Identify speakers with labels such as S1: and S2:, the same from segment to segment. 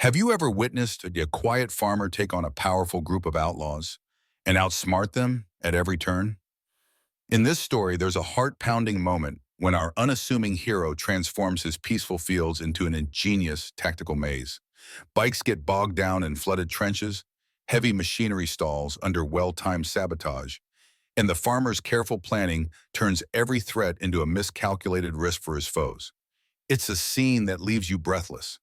S1: Have you ever witnessed a quiet farmer take on a powerful group of outlaws and outsmart them at every turn? In this story, there's a heart-pounding moment when our unassuming hero transforms his peaceful fields into an ingenious tactical maze. Bikes get bogged down in flooded trenches, heavy machinery stalls under well-timed sabotage, and the farmer's careful planning turns every threat into a miscalculated risk for his foes. It's a scene that leaves you breathless,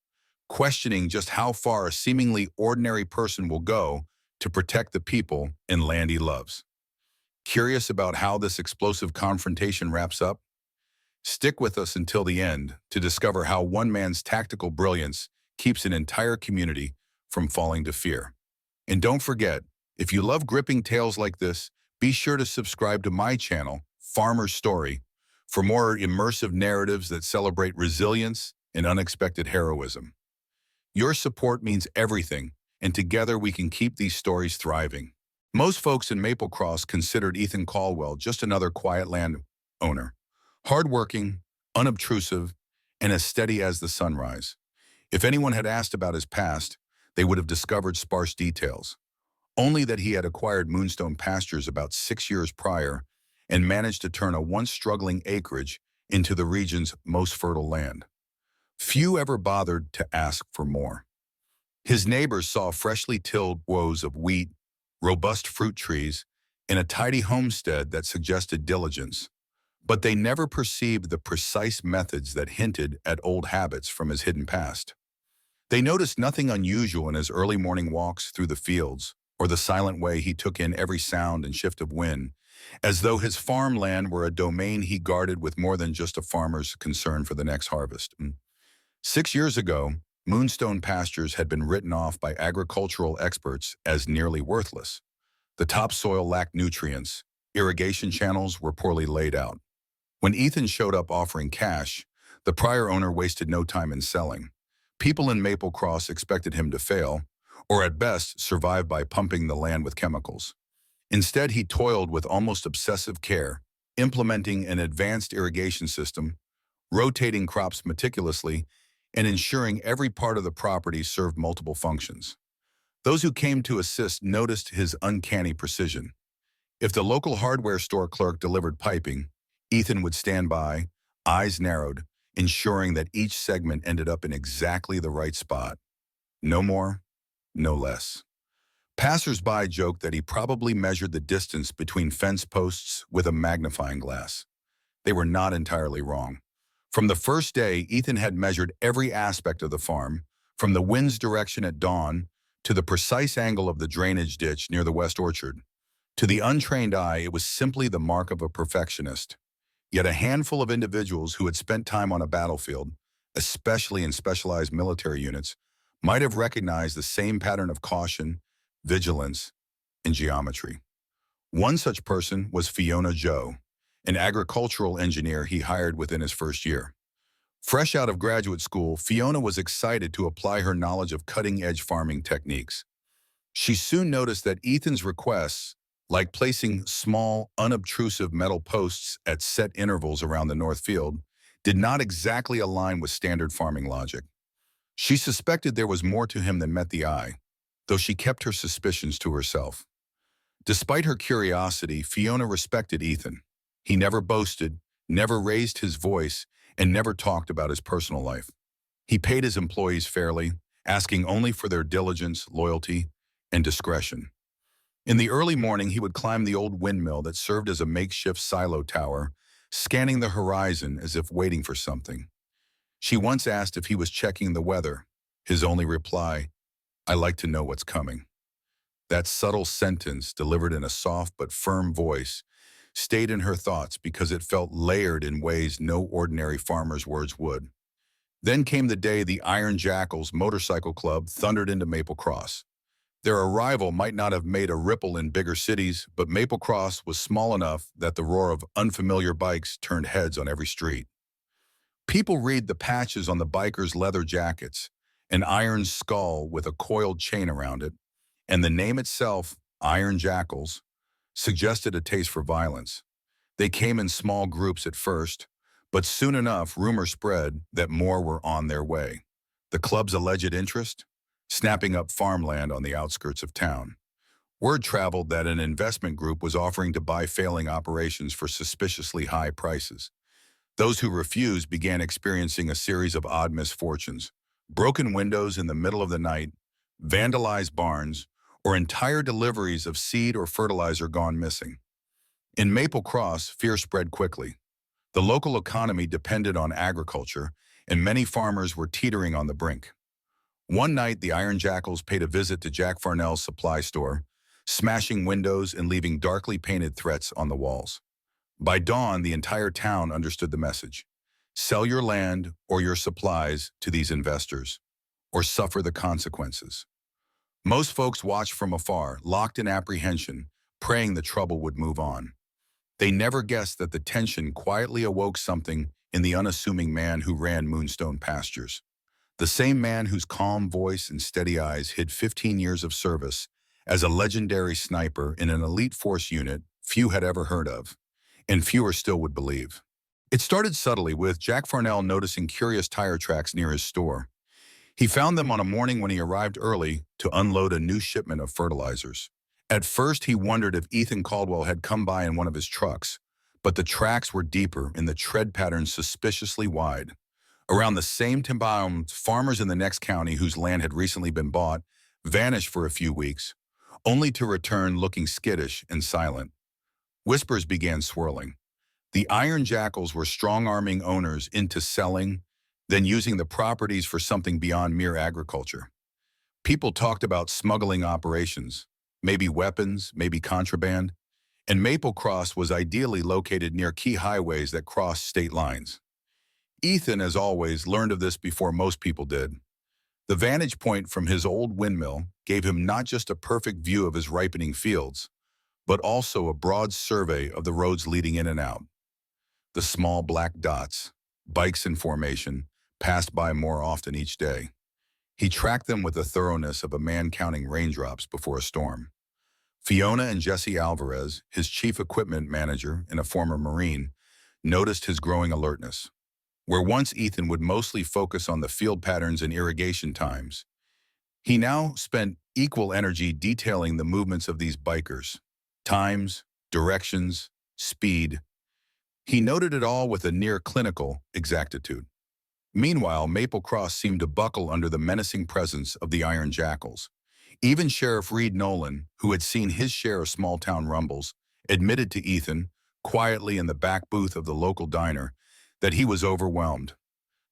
S1: questioning just how far a seemingly ordinary person will go to protect the people and land he loves. Curious about how this explosive confrontation wraps up? Stick with us until the end to discover how one man's tactical brilliance keeps an entire community from falling to fear. And don't forget, if you love gripping tales like this, be sure to subscribe to my channel, Farmer's Story, for more immersive narratives that celebrate resilience and unexpected heroism. Your support means everything, and together we can keep these stories thriving. Most folks in Maple Cross considered Ethan Caldwell just another quiet landowner, hardworking, unobtrusive, and as steady as the sunrise. If anyone had asked about his past, they would have discovered sparse details, only that he had acquired Moonstone Pastures about 6 years prior and managed to turn a once struggling acreage into the region's most fertile land. Few ever bothered to ask for more. His neighbors saw freshly tilled rows of wheat, robust fruit trees, and a tidy homestead that suggested diligence, but they never perceived the precise methods that hinted at old habits from his hidden past. They noticed nothing unusual in his early morning walks through the fields or the silent way he took in every sound and shift of wind, as though his farmland were a domain he guarded with more than just a farmer's concern for the next harvest. 6 years ago, Moonstone Pastures had been written off by agricultural experts as nearly worthless. The topsoil lacked nutrients, irrigation channels were poorly laid out. When Ethan showed up offering cash, the prior owner wasted no time in selling. People in Maple Cross expected him to fail, or at best survive by pumping the land with chemicals. Instead, he toiled with almost obsessive care, implementing an advanced irrigation system, rotating crops meticulously, and ensuring every part of the property served multiple functions. Those who came to assist noticed his uncanny precision. If the local hardware store clerk delivered piping, Ethan would stand by, eyes narrowed, ensuring that each segment ended up in exactly the right spot. No more, no less. Passers-by joked that he probably measured the distance between fence posts with a magnifying glass. They were not entirely wrong. From the first day, Ethan had measured every aspect of the farm, from the wind's direction at dawn to the precise angle of the drainage ditch near the west orchard. To the untrained eye, it was simply the mark of a perfectionist. Yet a handful of individuals who had spent time on a battlefield, especially in specialized military units, might have recognized the same pattern of caution, vigilance, and geometry. One such person was Fiona Joe, an agricultural engineer he hired within his first year. Fresh out of graduate school, Fiona was excited to apply her knowledge of cutting-edge farming techniques. She soon noticed that Ethan's requests, like placing small, unobtrusive metal posts at set intervals around the north field, did not exactly align with standard farming logic. She suspected there was more to him than met the eye, though she kept her suspicions to herself. Despite her curiosity, Fiona respected Ethan. He never boasted, never raised his voice, and never talked about his personal life. He paid his employees fairly, asking only for their diligence, loyalty, and discretion. In the early morning, he would climb the old windmill that served as a makeshift silo tower, scanning the horizon as if waiting for something. She once asked if he was checking the weather. His only reply, "I like to know what's coming." That subtle sentence, delivered in a soft but firm voice, stayed in her thoughts because it felt layered in ways no ordinary farmer's words would. Then came the day the Iron Jackals Motorcycle Club thundered into Maple Cross. Their arrival might not have made a ripple in bigger cities, but Maple Cross was small enough that the roar of unfamiliar bikes turned heads on every street. People read the patches on the bikers' leather jackets, an iron skull with a coiled chain around it, and the name itself, Iron Jackals, suggested a taste for violence. They came in small groups at first, but soon enough rumor spread that more were on their way. The club's alleged interest? snapping up farmland on the outskirts of town. Word traveled that an investment group was offering to buy failing operations for suspiciously high prices. Those who refused began experiencing a series of odd misfortunes: broken windows in the middle of the night, vandalized barns, or entire deliveries of seed or fertilizer gone missing. In Maple Cross, fear spread quickly. The local economy depended on agriculture, and many farmers were teetering on the brink. One night, the Iron Jackals paid a visit to Jack Farnell's supply store, smashing windows and leaving darkly painted threats on the walls. By dawn, the entire town understood the message: sell your land or your supplies to these investors, or suffer the consequences. Most folks watched from afar, locked in apprehension, praying the trouble would move on. They never guessed that the tension quietly awoke something in the unassuming man who ran Moonstone Pastures. The same man whose calm voice and steady eyes hid 15 years of service as a legendary sniper in an elite force unit few had ever heard of, and fewer still would believe. It started subtly, with Jack Farnell noticing curious tire tracks near his store. He found them on a morning when he arrived early to unload a new shipment of fertilizers. At first, he wondered if Ethan Caldwell had come by in one of his trucks, but the tracks were deeper and the tread patterns suspiciously wide. Around the same time, farmers in the next county whose land had recently been bought vanished for a few weeks, only to return looking skittish and silent. Whispers began swirling. The Iron Jackals were strong-arming owners into selling, then using the properties for something beyond mere agriculture. People talked about smuggling operations, maybe weapons, maybe contraband, and Maple Cross was ideally located near key highways that crossed state lines. Ethan, as always, learned of this before most people did. The vantage point from his old windmill gave him not just a perfect view of his ripening fields, but also a broad survey of the roads leading in and out. The small black dots, bikes in formation, passed by more often each day. He tracked them with the thoroughness of a man counting raindrops before a storm. Fiona and Jesse Alvarez, his chief equipment manager and a former Marine, noticed his growing alertness. Where once Ethan would mostly focus on the field patterns and irrigation times, he now spent equal energy detailing the movements of these bikers: times, directions, speed. He noted it all with a near-clinical exactitude. Meanwhile, Maple Cross seemed to buckle under the menacing presence of the Iron Jackals. Even Sheriff Reed Nolan, who had seen his share of small-town rumbles, admitted to Ethan, quietly in the back booth of the local diner, that he was overwhelmed.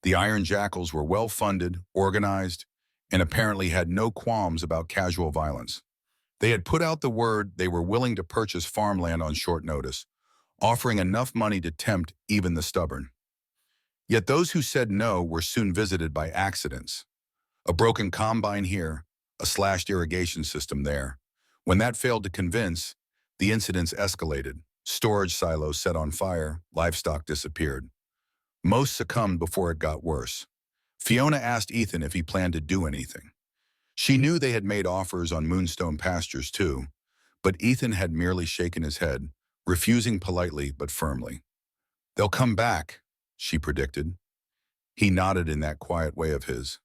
S1: The Iron Jackals were well-funded, organized, and apparently had no qualms about casual violence. They had put out the word they were willing to purchase farmland on short notice, offering enough money to tempt even the stubborn. Yet those who said no were soon visited by accidents. A broken combine here, a slashed irrigation system there. When that failed to convince, the incidents escalated. Storage silos set on fire, livestock disappeared. Most succumbed before it got worse. Fiona asked Ethan if he planned to do anything. She knew they had made offers on Moonstone Pastures too, but Ethan had merely shaken his head, refusing politely but firmly. "They'll come back," she predicted. He nodded in that quiet way of his.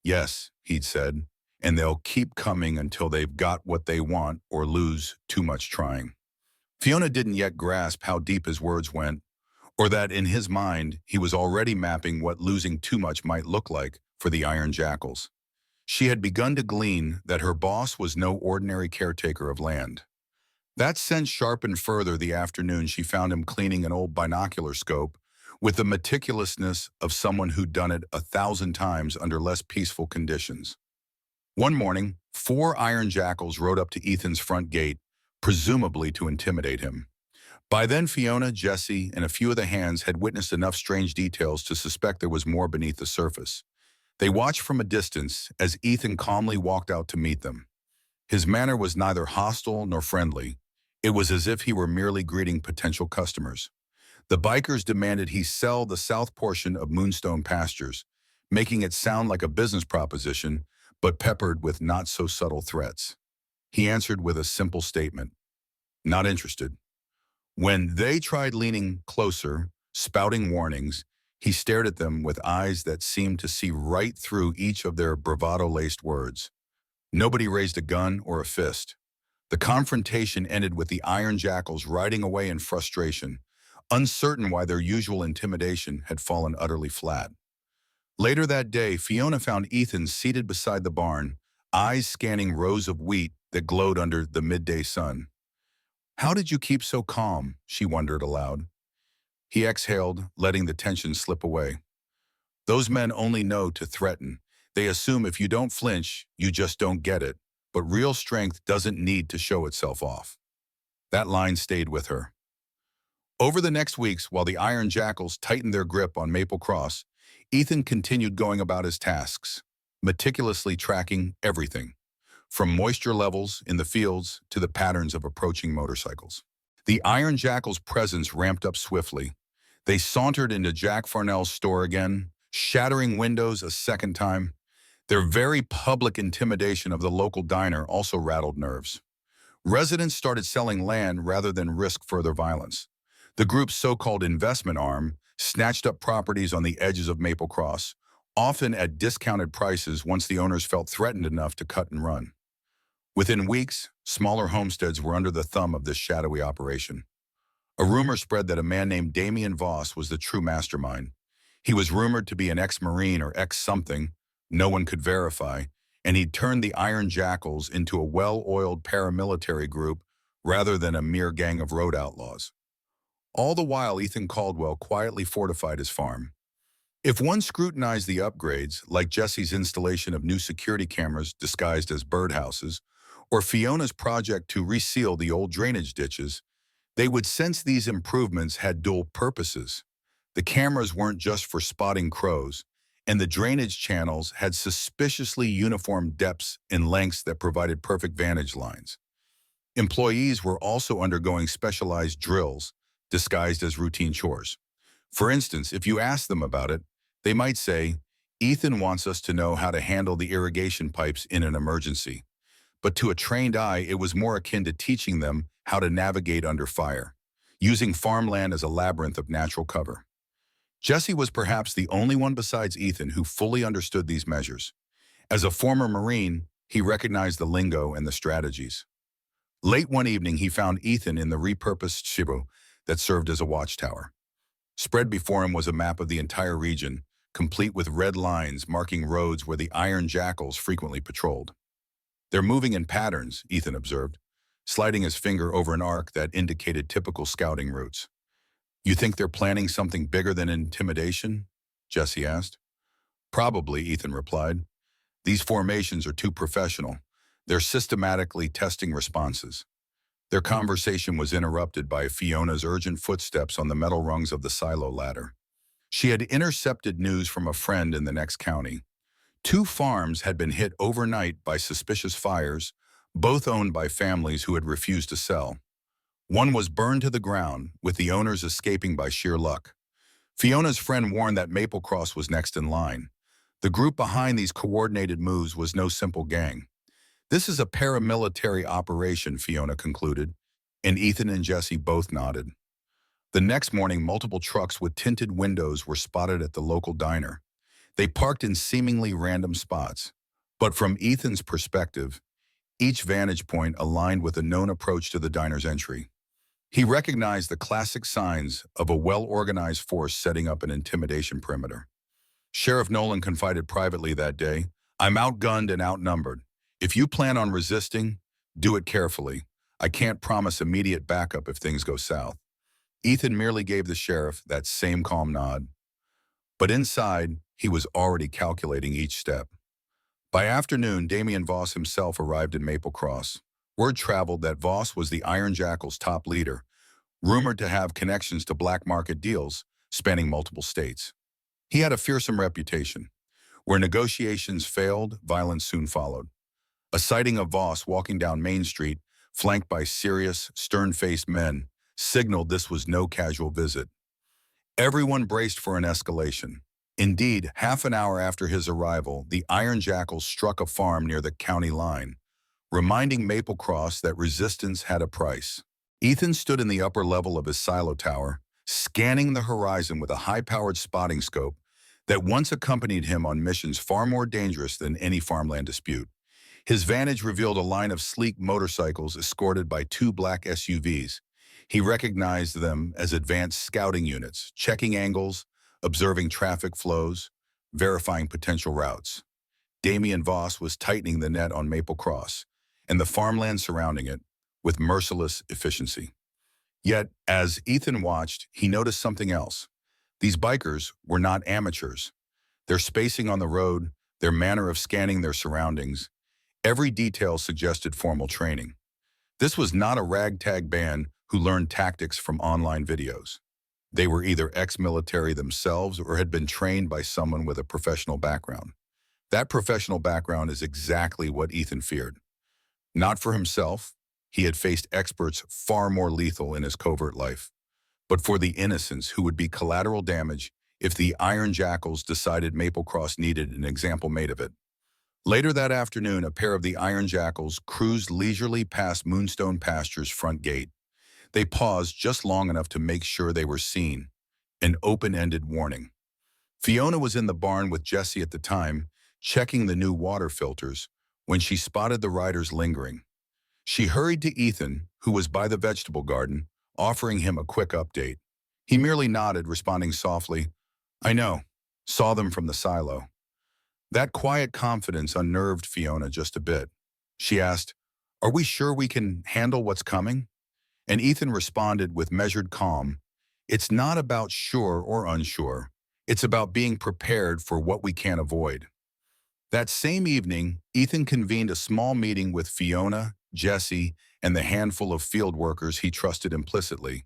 S1: "Yes," he'd said, "and they'll keep coming until they've got what they want or lose too much trying." Fiona didn't yet grasp how deep his words went, or that in his mind he was already mapping what losing too much might look like for the Iron Jackals. She had begun to glean that her boss was no ordinary caretaker of land. That sense sharpened further the afternoon she found him cleaning an old binocular scope with the meticulousness of someone who'd done it 1,000 times under less peaceful conditions. One morning, 4 Iron Jackals rode up to Ethan's front gate, presumably to intimidate him. By then, Fiona, Jesse, and a few of the hands had witnessed enough strange details to suspect there was more beneath the surface. They watched from a distance as Ethan calmly walked out to meet them. His manner was neither hostile nor friendly. It was as if he were merely greeting potential customers. The bikers demanded he sell the south portion of Moonstone Pastures, making it sound like a business proposition, but peppered with not-so-subtle threats. He answered with a simple statement: "Not interested." When they tried leaning closer, spouting warnings, He stared at them with eyes that seemed to see right through each of their bravado-laced words. Nobody raised a gun or a fist. The confrontation ended with the Iron Jackals riding away in frustration, uncertain why their usual intimidation had fallen utterly flat. Later that day, Fiona found Ethan seated beside the barn, eyes scanning rows of wheat that glowed under the midday sun. "How did you keep so calm?" she wondered aloud. He exhaled, letting the tension slip away. "Those men only know to threaten. They assume if you don't flinch, you just don't get it. But real strength doesn't need to show itself off." That line stayed with her. Over the next weeks, while the Iron Jackals tightened their grip on Maple Cross, Ethan continued going about his tasks, meticulously tracking everything, from moisture levels in the fields to the patterns of approaching motorcycles. The Iron Jackals' presence ramped up swiftly. They sauntered into Jack Farnell's store again, shattering windows a second time. Their very public intimidation of the local diner also rattled nerves. Residents started selling land rather than risk further violence. The group's so-called investment arm snatched up properties on the edges of Maple Cross, often at discounted prices once the owners felt threatened enough to cut and run. Within weeks, smaller homesteads were under the thumb of this shadowy operation. A rumor spread that a man named Damian Voss was the true mastermind. He was rumored to be an ex-Marine or ex-something, no one could verify, and he'd turned the Iron Jackals into a well-oiled paramilitary group rather than a mere gang of road outlaws. All the while, Ethan Caldwell quietly fortified his farm. If one scrutinized the upgrades, like Jesse's installation of new security cameras disguised as birdhouses, or Fiona's project to reseal the old drainage ditches, they would sense these improvements had dual purposes. The cameras weren't just for spotting crows, and the drainage channels had suspiciously uniform depths and lengths that provided perfect vantage lines. Employees were also undergoing specialized drills, disguised as routine chores. For instance, if you asked them about it, they might say, "Ethan wants us to know how to handle the irrigation pipes in an emergency." But to a trained eye, it was more akin to teaching them how to navigate under fire, using farmland as a labyrinth of natural cover. Jesse was perhaps the only one besides Ethan who fully understood these measures. As a former Marine, he recognized the lingo and the strategies. Late one evening, he found Ethan in the repurposed shibo that served as a watchtower. Spread before him was a map of the entire region, complete with red lines marking roads where the Iron Jackals frequently patrolled. "They're moving in patterns," Ethan observed, sliding his finger over an arc that indicated typical scouting routes. "You think they're planning something bigger than intimidation?" Jesse asked. "Probably," Ethan replied. "These formations are too professional. They're systematically testing responses." Their conversation was interrupted by Fiona's urgent footsteps on the metal rungs of the silo ladder. She had intercepted news from a friend in the next county. Two farms had been hit overnight by suspicious fires, both owned by families who had refused to sell. One was burned to the ground, with the owners escaping by sheer luck. Fiona's friend warned that Maple Cross was next in line. The group behind these coordinated moves was no simple gang. "This is a paramilitary operation," Fiona concluded, and Ethan and Jesse both nodded. The next morning, multiple trucks with tinted windows were spotted at the local diner. They parked in seemingly random spots. But from Ethan's perspective, each vantage point aligned with a known approach to the diner's entry. He recognized the classic signs of a well-organized force setting up an intimidation perimeter. Sheriff Nolan confided privately that day, "I'm outgunned and outnumbered. If you plan on resisting, do it carefully. I can't promise immediate backup if things go south." Ethan merely gave the sheriff that same calm nod. But inside, he was already calculating each step. By afternoon, Damian Voss himself arrived in Maple Cross. Word traveled that Voss was the Iron Jackals' top leader, rumored to have connections to black market deals spanning multiple states. He had a fearsome reputation. Where negotiations failed, violence soon followed. A sighting of Voss walking down Main Street, flanked by serious, stern-faced men, signaled this was no casual visit. Everyone braced for an escalation. Indeed, half an hour after his arrival, the Iron Jackals struck a farm near the county line, reminding Maple Cross that resistance had a price. Ethan stood in the upper level of his silo tower, scanning the horizon with a high-powered spotting scope that once accompanied him on missions far more dangerous than any farmland dispute. His vantage revealed a line of sleek motorcycles escorted by two black SUVs. He recognized them as advanced scouting units, checking angles, observing traffic flows, verifying potential routes. Damian Voss was tightening the net on Maple Cross and the farmland surrounding it with merciless efficiency. Yet, as Ethan watched, he noticed something else. These bikers were not amateurs. Their spacing on the road, their manner of scanning their surroundings, every detail suggested formal training. This was not a ragtag band who learned tactics from online videos. They were either ex-military themselves or had been trained by someone with a professional background. That professional background is exactly what Ethan feared. Not for himself, he had faced experts far more lethal in his covert life, but for the innocents who would be collateral damage if the Iron Jackals decided Maple Cross needed an example made of it. Later that afternoon, a pair of the Iron Jackals cruised leisurely past Moonstone Pasture's front gate. They paused just long enough to make sure they were seen, an open-ended warning. Fiona was in the barn with Jesse at the time, checking the new water filters, when she spotted the riders lingering. She hurried to Ethan, who was by the vegetable garden, offering him a quick update. He merely nodded, responding softly, "I know. Saw them from the silo." That quiet confidence unnerved Fiona just a bit. She asked, "Are we sure we can handle what's coming?" And Ethan responded with measured calm, "It's not about sure or unsure. It's about being prepared for what we can't avoid." That same evening, Ethan convened a small meeting with Fiona, Jesse, and the handful of field workers he trusted implicitly.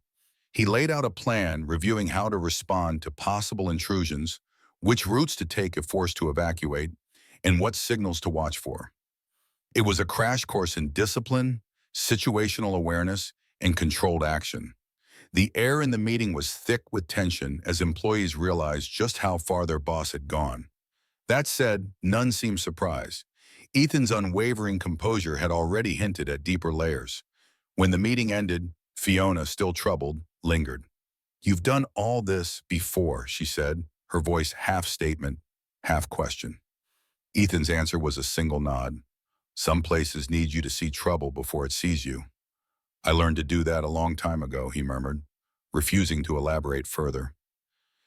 S1: He laid out a plan reviewing how to respond to possible intrusions, which routes to take if forced to evacuate, and what signals to watch for. It was a crash course in discipline, situational awareness, and controlled action. The air in the meeting was thick with tension as employees realized just how far their boss had gone. That said, none seemed surprised. Ethan's unwavering composure had already hinted at deeper layers. When the meeting ended, Fiona, still troubled, lingered. "You've done all this before," she said, her voice half statement, half question. Ethan's answer was a single nod. "Some places need you to see trouble before it sees you." "I learned to do that a long time ago," he murmured, refusing to elaborate further.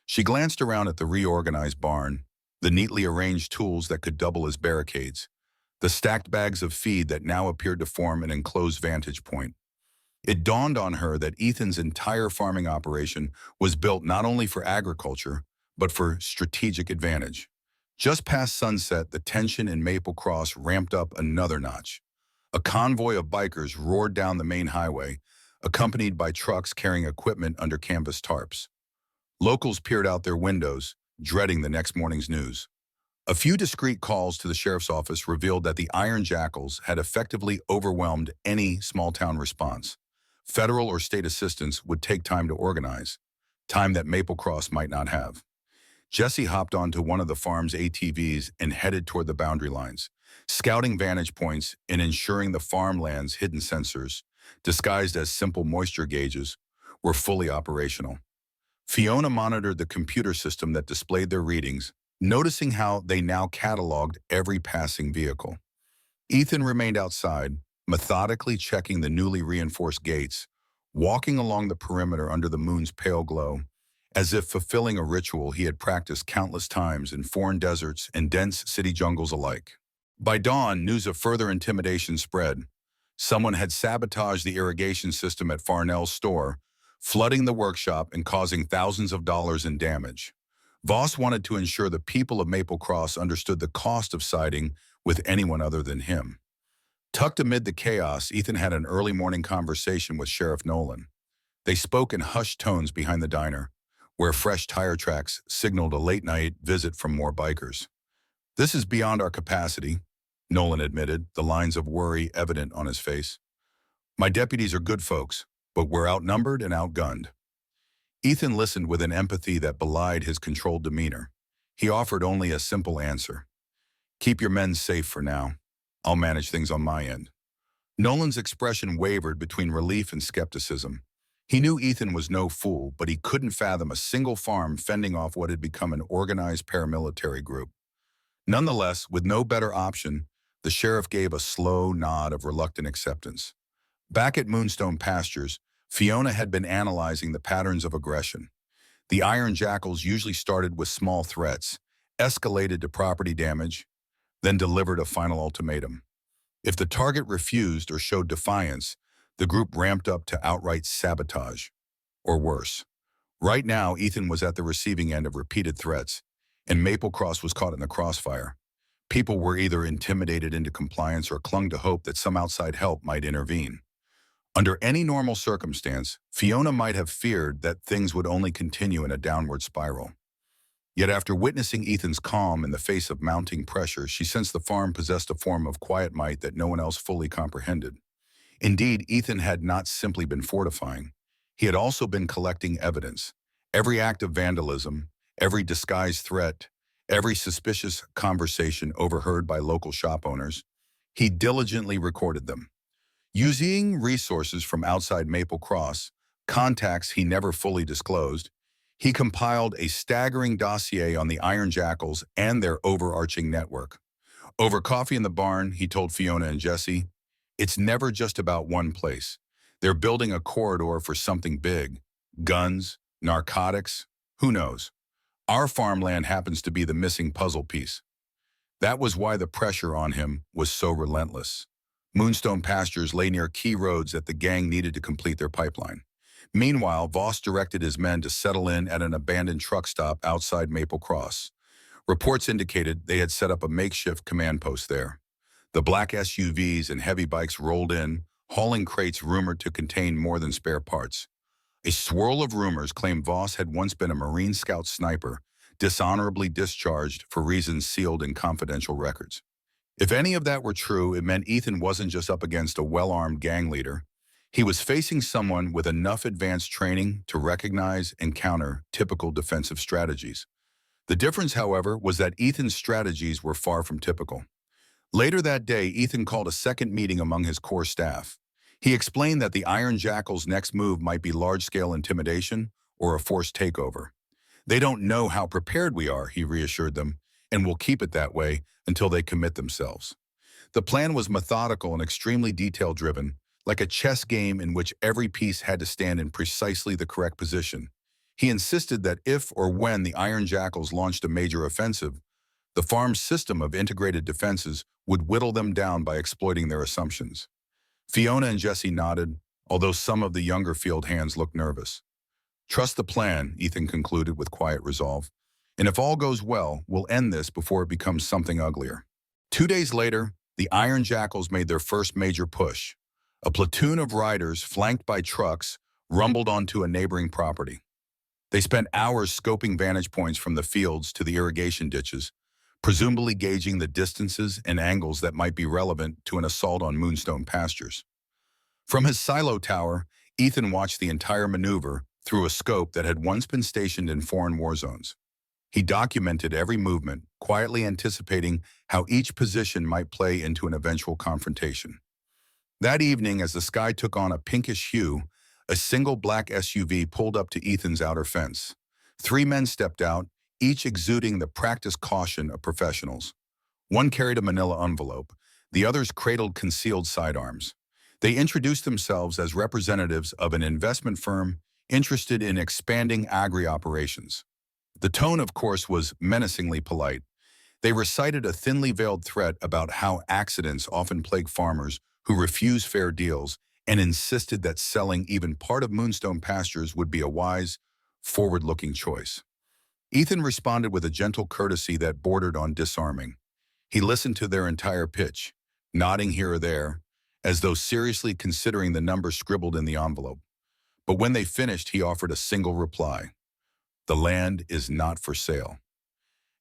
S1: She glanced around at the reorganized barn, the neatly arranged tools that could double as barricades, the stacked bags of feed that now appeared to form an enclosed vantage point. It dawned on her that Ethan's entire farming operation was built not only for agriculture, but for strategic advantage. Just past sunset, the tension in Maple Cross ramped up another notch. A convoy of bikers roared down the main highway, accompanied by trucks carrying equipment under canvas tarps. Locals peered out their windows, dreading the next morning's news. A few discreet calls to the sheriff's office revealed that the Iron Jackals had effectively overwhelmed any small-town response. Federal or state assistance would take time to organize, time that Maple Cross might not have. Jesse hopped onto one of the farm's ATVs and headed toward the boundary lines, scouting vantage points and ensuring the farmland's hidden sensors, disguised as simple moisture gauges, were fully operational. Fiona monitored the computer system that displayed their readings, noticing how they now cataloged every passing vehicle. Ethan remained outside, methodically checking the newly reinforced gates, walking along the perimeter under the moon's pale glow, as if fulfilling a ritual he had practiced countless times in foreign deserts and dense city jungles alike. By dawn, news of further intimidation spread. Someone had sabotaged the irrigation system at Farnell's store, flooding the workshop and causing thousands of dollars in damage. Voss wanted to ensure the people of Maple Cross understood the cost of siding with anyone other than him. Tucked amid the chaos, Ethan had an early morning conversation with Sheriff Nolan. They spoke in hushed tones behind the diner, where fresh tire tracks signaled a late-night visit from more bikers. "This is beyond our capacity," Nolan admitted, the lines of worry evident on his face. "My deputies are good folks, but we're outnumbered and outgunned." Ethan listened with an empathy that belied his controlled demeanor. He offered only a simple answer. "Keep your men safe for now. I'll manage things on my end." Nolan's expression wavered between relief and skepticism. He knew Ethan was no fool, but he couldn't fathom a single farm fending off what had become an organized paramilitary group. Nonetheless, with no better option, the sheriff gave a slow nod of reluctant acceptance. Back at Moonstone Pastures, Fiona had been analyzing the patterns of aggression. The Iron Jackals usually started with small threats, escalated to property damage, then delivered a final ultimatum. If the target refused or showed defiance, the group ramped up to outright sabotage, or worse. Right now, Ethan was at the receiving end of repeated threats, and Maple Cross was caught in the crossfire. People were either intimidated into compliance or clung to hope that some outside help might intervene. Under any normal circumstance, Fiona might have feared that things would only continue in a downward spiral. Yet after witnessing Ethan's calm in the face of mounting pressure, she sensed the farm possessed a form of quiet might that no one else fully comprehended. Indeed, Ethan had not simply been fortifying. He had also been collecting evidence. Every act of vandalism, every disguised threat, every suspicious conversation overheard by local shop owners, he diligently recorded them. Using resources from outside Maple Cross, contacts he never fully disclosed, he compiled a staggering dossier on the Iron Jackals and their overarching network. Over coffee in the barn, he told Fiona and Jesse, "It's never just about one place. They're building a corridor for something big. Guns, narcotics, who knows? Our farmland happens to be the missing puzzle piece." That was why the pressure on him was so relentless. Moonstone Pastures lay near key roads that the gang needed to complete their pipeline. Meanwhile, Voss directed his men to settle in at an abandoned truck stop outside Maple Cross. Reports indicated they had set up a makeshift command post there. The black SUVs and heavy bikes rolled in, hauling crates rumored to contain more than spare parts. A swirl of rumors claimed Voss had once been a Marine Scout sniper, dishonorably discharged for reasons sealed in confidential records. If any of that were true, it meant Ethan wasn't just up against a well-armed gang leader. He was facing someone with enough advanced training to recognize and counter typical defensive strategies. The difference, however, was that Ethan's strategies were far from typical. Later that day, Ethan called a second meeting among his core staff. He explained that the Iron Jackal's next move might be large-scale intimidation or a forced takeover. "They don't know how prepared we are," he reassured them, "and we'll keep it that way until they commit themselves." The plan was methodical and extremely detail-driven, like a chess game in which every piece had to stand in precisely the correct position. He insisted that if or when the Iron Jackals launched a major offensive, the farm's system of integrated defenses would whittle them down by exploiting their assumptions. Fiona and Jesse nodded, although some of the younger field hands looked nervous. "Trust the plan," Ethan concluded with quiet resolve. "And if all goes well, we'll end this before it becomes something uglier." 2 days later, the Iron Jackals made their first major push. A platoon of riders, flanked by trucks, rumbled onto a neighboring property. They spent hours scoping vantage points from the fields to the irrigation ditches, presumably gauging the distances and angles that might be relevant to an assault on Moonstone Pastures. From his silo tower, Ethan watched the entire maneuver through a scope that had once been stationed in foreign war zones. He documented every movement, quietly anticipating how each position might play into an eventual confrontation. That evening, as the sky took on a pinkish hue, a single black SUV pulled up to Ethan's outer fence. 3 men stepped out, each exuding the practiced caution of professionals. One carried a manila envelope, the others cradled concealed sidearms. They introduced themselves as representatives of an investment firm interested in expanding agri-operations. The tone, of course, was menacingly polite. They recited a thinly veiled threat about how accidents often plague farmers who refuse fair deals and insisted that selling even part of Moonstone Pastures would be a wise, forward-looking choice. Ethan responded with a gentle courtesy that bordered on disarming. He listened to their entire pitch, nodding here or there, as though seriously considering the number scribbled in the envelope. But when they finished, he offered a single reply: "The land is not for sale."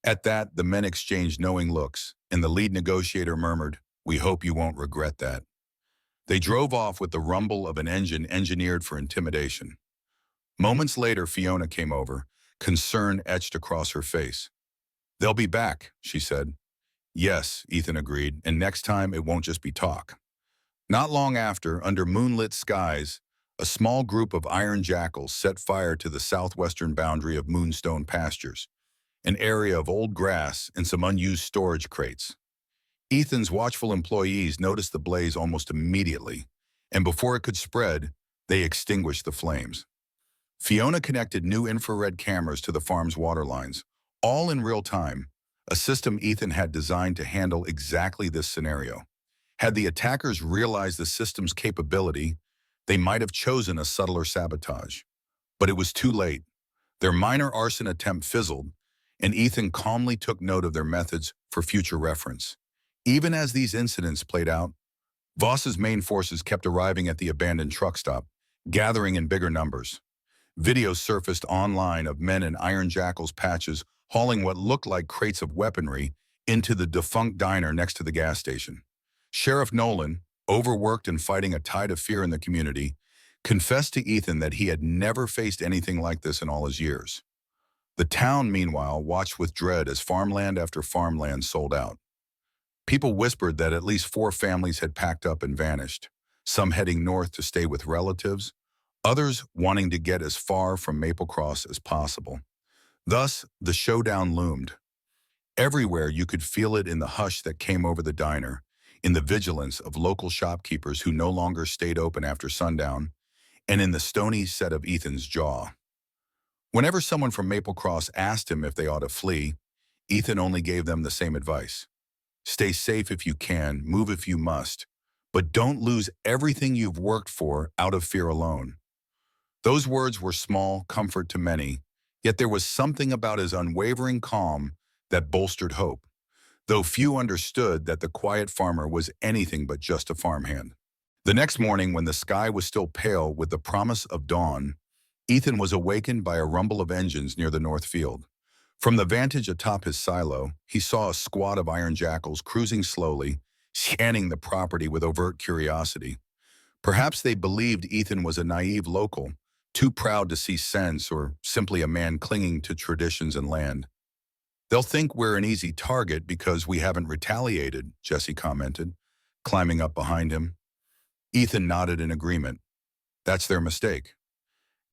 S1: At that, the men exchanged knowing looks, and the lead negotiator murmured, "We hope you won't regret that." They drove off with the rumble of an engine engineered for intimidation. Moments later, Fiona came over, concern etched across her face. "They'll be back," she said. "Yes," Ethan agreed, "and next time it won't just be talk." Not long after, under moonlit skies, a small group of iron jackals set fire to the southwestern boundary of Moonstone Pastures, an area of old grass and some unused storage crates. Ethan's watchful employees noticed the blaze almost immediately, and before it could spread, they extinguished the flames. Fiona connected new infrared cameras to the farm's water lines, all in real time, a system Ethan had designed to handle exactly this scenario. Had the attackers realized the system's capability, they might have chosen a subtler sabotage. But it was too late. Their minor arson attempt fizzled, and Ethan calmly took note of their methods for future reference. Even as these incidents played out, Voss's main forces kept arriving at the abandoned truck stop, gathering in bigger numbers. Videos surfaced online of men in Iron Jackal's patches hauling what looked like crates of weaponry into the defunct diner next to the gas station. Sheriff Nolan, overworked and fighting a tide of fear in the community, confessed to Ethan that he had never faced anything like this in all his years. The town, meanwhile, watched with dread as farmland after farmland sold out. People whispered that at least 4 families had packed up and vanished, some heading north to stay with relatives, others wanting to get as far from Maple Cross as possible. Thus, the showdown loomed. Everywhere you could feel it in the hush that came over the diner, in the vigilance of local shopkeepers who no longer stayed open after sundown, and in the stony set of Ethan's jaw. Whenever someone from Maple Cross asked him if they ought to flee, Ethan only gave them the same advice. Stay safe if you can, move if you must, but don't lose everything you've worked for out of fear alone. Those words were small comfort to many, yet there was something about his unwavering calm that bolstered hope, though few understood that the quiet farmer was anything but just a farmhand. The next morning, when the sky was still pale with the promise of dawn, Ethan was awakened by a rumble of engines near the north field. From the vantage atop his silo, he saw a squad of iron jackals cruising slowly, scanning the property with overt curiosity. Perhaps they believed Ethan was a naive local, too proud to see sense, or simply a man clinging to traditions and land. "They'll think we're an easy target because we haven't retaliated," Jesse commented, climbing up behind him. Ethan nodded in agreement. "That's their mistake."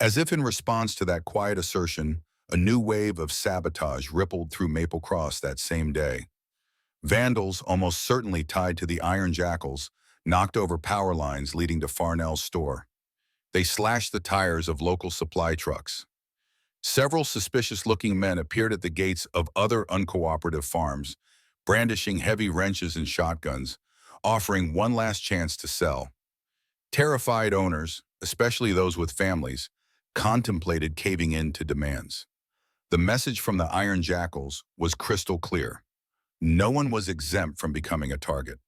S1: As if in response to that quiet assertion, a new wave of sabotage rippled through Maple Cross that same day. Vandals, almost certainly tied to the Iron Jackals, knocked over power lines leading to Farnell's store. They slashed the tires of local supply trucks. Several suspicious-looking men appeared at the gates of other uncooperative farms, brandishing heavy wrenches and shotguns, offering one last chance to sell. Terrified owners, especially those with families, contemplated caving in to demands. The message from the Iron Jackals was crystal clear. No one was exempt from becoming a target.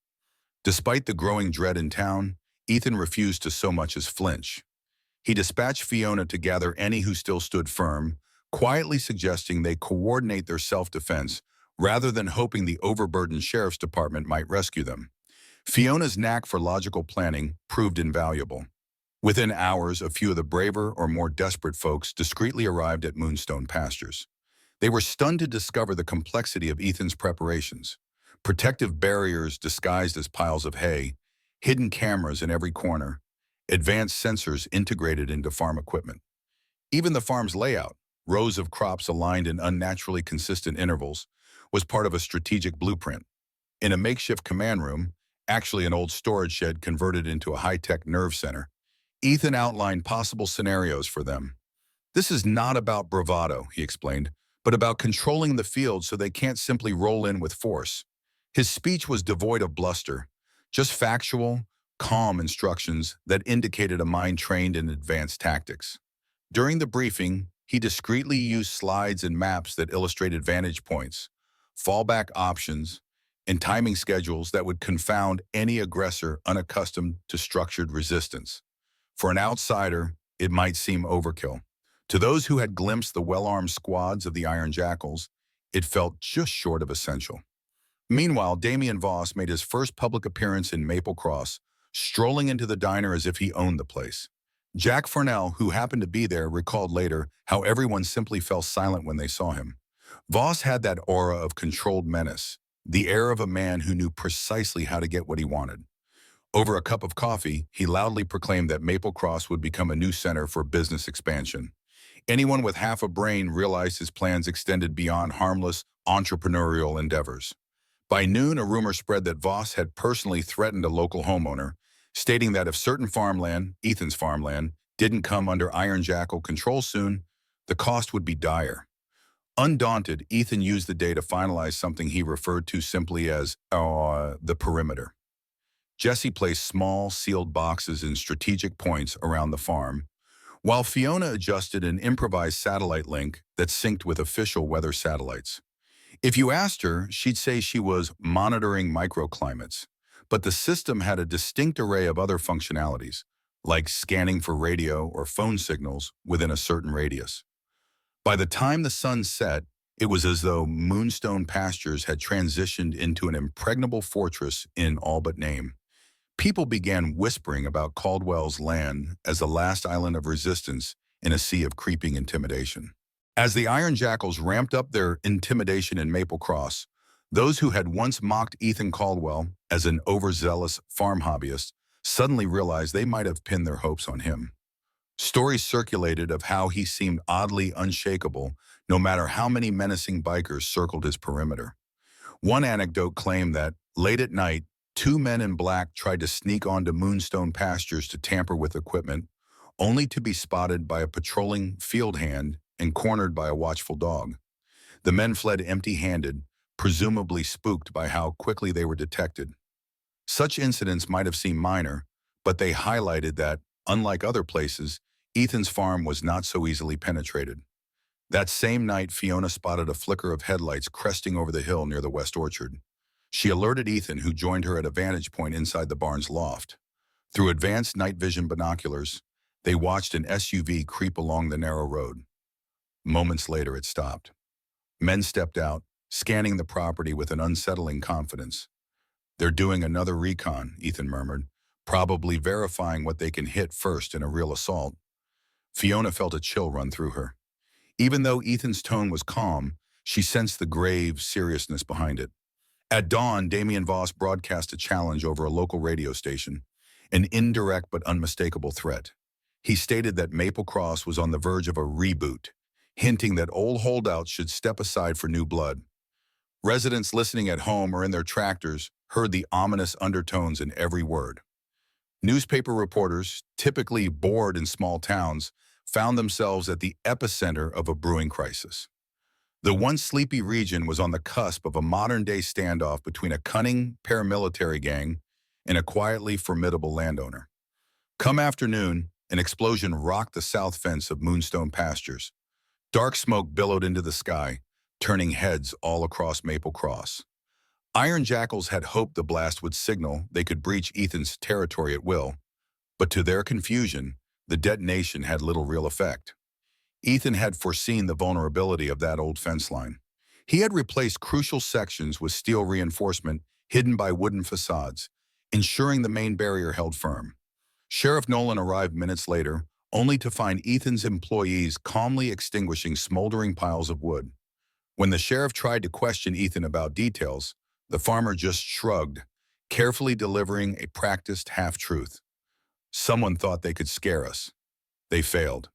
S1: Despite the growing dread in town, Ethan refused to so much as flinch. He dispatched Fiona to gather any who still stood firm, quietly suggesting they coordinate their self-defense rather than hoping the overburdened sheriff's department might rescue them. Fiona's knack for logical planning proved invaluable. Within hours, a few of the braver or more desperate folks discreetly arrived at Moonstone Pastures. They were stunned to discover the complexity of Ethan's preparations. Protective barriers disguised as piles of hay, hidden cameras in every corner, advanced sensors integrated into farm equipment. Even the farm's layout, rows of crops aligned in unnaturally consistent intervals, was part of a strategic blueprint. In a makeshift command room, actually an old storage shed converted into a high-tech nerve center, Ethan outlined possible scenarios for them. "This is not about bravado," he explained, "but about controlling the field so they can't simply roll in with force." His speech was devoid of bluster, just factual, calm instructions that indicated a mind trained in advanced tactics. During the briefing, he discreetly used slides and maps that illustrated vantage points, fallback options, and timing schedules that would confound any aggressor unaccustomed to structured resistance. For an outsider, it might seem overkill. To those who had glimpsed the well-armed squads of the Iron Jackals, it felt just short of essential. Meanwhile, Damian Voss made his first public appearance in Maple Cross, strolling into the diner as if he owned the place. Jack Farnell, who happened to be there, recalled later how everyone simply fell silent when they saw him. Voss had that aura of controlled menace, the air of a man who knew precisely how to get what he wanted. Over a cup of coffee, he loudly proclaimed that Maple Cross would become a new center for business expansion. Anyone with half a brain realized his plans extended beyond harmless entrepreneurial endeavors. By noon, a rumor spread that Voss had personally threatened a local homeowner, stating that if certain farmland, Ethan's farmland, didn't come under Iron Jackal control soon, the cost would be dire. Undaunted, Ethan used the day to finalize something he referred to simply as the perimeter. Jesse placed small, sealed boxes in strategic points around the farm, while Fiona adjusted an improvised satellite link that synced with official weather satellites. If you asked her, she'd say she was monitoring microclimates, but the system had a distinct array of other functionalities, like scanning for radio or phone signals within a certain radius. By the time the sun set, it was as though Moonstone Pastures had transitioned into an impregnable fortress in all but name. People began whispering about Caldwell's land as the last island of resistance in a sea of creeping intimidation. As the Iron Jackals ramped up their intimidation in Maple Cross, those who had once mocked Ethan Caldwell as an overzealous farm hobbyist suddenly realized they might have pinned their hopes on him. Stories circulated of how he seemed oddly unshakable no matter how many menacing bikers circled his perimeter. One anecdote claimed that, late at night, two men in black tried to sneak onto Moonstone Pastures to tamper with equipment, only to be spotted by a patrolling field hand and cornered by a watchful dog. The men fled empty-handed, presumably spooked by how quickly they were detected. Such incidents might have seemed minor, but they highlighted that, unlike other places, Ethan's farm was not so easily penetrated. That same night, Fiona spotted a flicker of headlights cresting over the hill near the West Orchard. She alerted Ethan, who joined her at a vantage point inside the barn's loft. Through advanced night vision binoculars, they watched an SUV creep along the narrow road. Moments later, it stopped. Men stepped out, scanning the property with an unsettling confidence. "They're doing another recon," Ethan murmured, "probably verifying what they can hit first in a real assault." Fiona felt a chill run through her. Even though Ethan's tone was calm, she sensed the grave seriousness behind it. At dawn, Damian Voss broadcast a challenge over a local radio station, an indirect but unmistakable threat. He stated that Maple Cross was on the verge of a reboot, hinting that old holdouts should step aside for new blood. Residents listening at home or in their tractors heard the ominous undertones in every word. Newspaper reporters, typically bored in small towns, found themselves at the epicenter of a brewing crisis. The once sleepy region was on the cusp of a modern-day standoff between a cunning paramilitary gang and a quietly formidable landowner. Come afternoon, an explosion rocked the south fence of Moonstone Pastures. Dark smoke billowed into the sky, turning heads all across Maple Cross. Iron Jackals had hoped the blast would signal they could breach Ethan's territory at will, but to their confusion, the detonation had little real effect. Ethan had foreseen the vulnerability of that old fence line. He had replaced crucial sections with steel reinforcement hidden by wooden facades, ensuring the main barrier held firm. Sheriff Nolan arrived minutes later, only to find Ethan's employees calmly extinguishing smoldering piles of wood. When the sheriff tried to question Ethan about details, the farmer just shrugged, carefully delivering a practiced half-truth. "Someone thought they could scare us. They failed."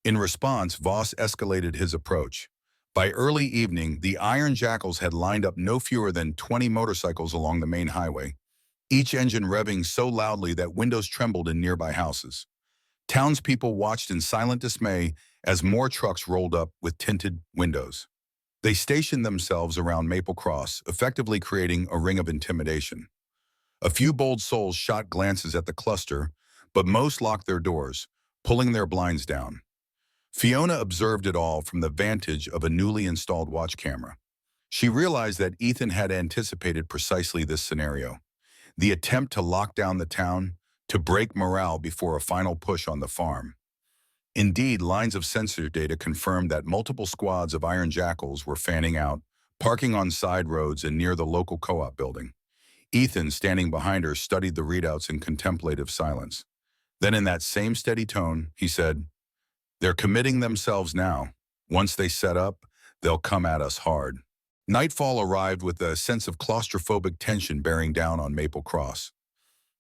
S1: In response, Voss escalated his approach. By early evening, the Iron Jackals had lined up no fewer than 20 motorcycles along the main highway, each engine revving so loudly that windows trembled in nearby houses. Townspeople watched in silent dismay as more trucks rolled up with tinted windows. They stationed themselves around Maple Cross, effectively creating a ring of intimidation. A few bold souls shot glances at the cluster, but most locked their doors, pulling their blinds down. Fiona observed it all from the vantage of a newly installed watch camera. She realized that Ethan had anticipated precisely this scenario, the attempt to lock down the town, to break morale before a final push on the farm. Indeed, lines of sensor data confirmed that multiple squads of Iron Jackals were fanning out, parking on side roads and near the local co-op building. Ethan, standing behind her, studied the readouts in contemplative silence. Then in that same steady tone, he said, "They're committing themselves now. Once they set up, they'll come at us hard." Nightfall arrived with a sense of claustrophobic tension bearing down on Maple Cross.